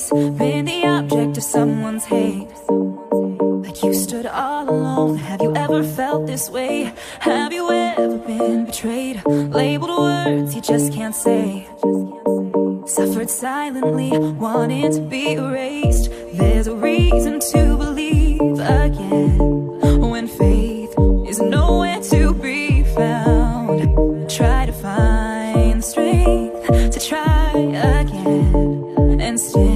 face, been the object of someone's hate. Like you stood all alone. Have you ever felt this way? Have you ever been betrayed? Labeled words you just can't say. Suffered silently, wanting to be erased. There's a reason to believe again when faith is nowhere to be found. Try to find the strength to try again and still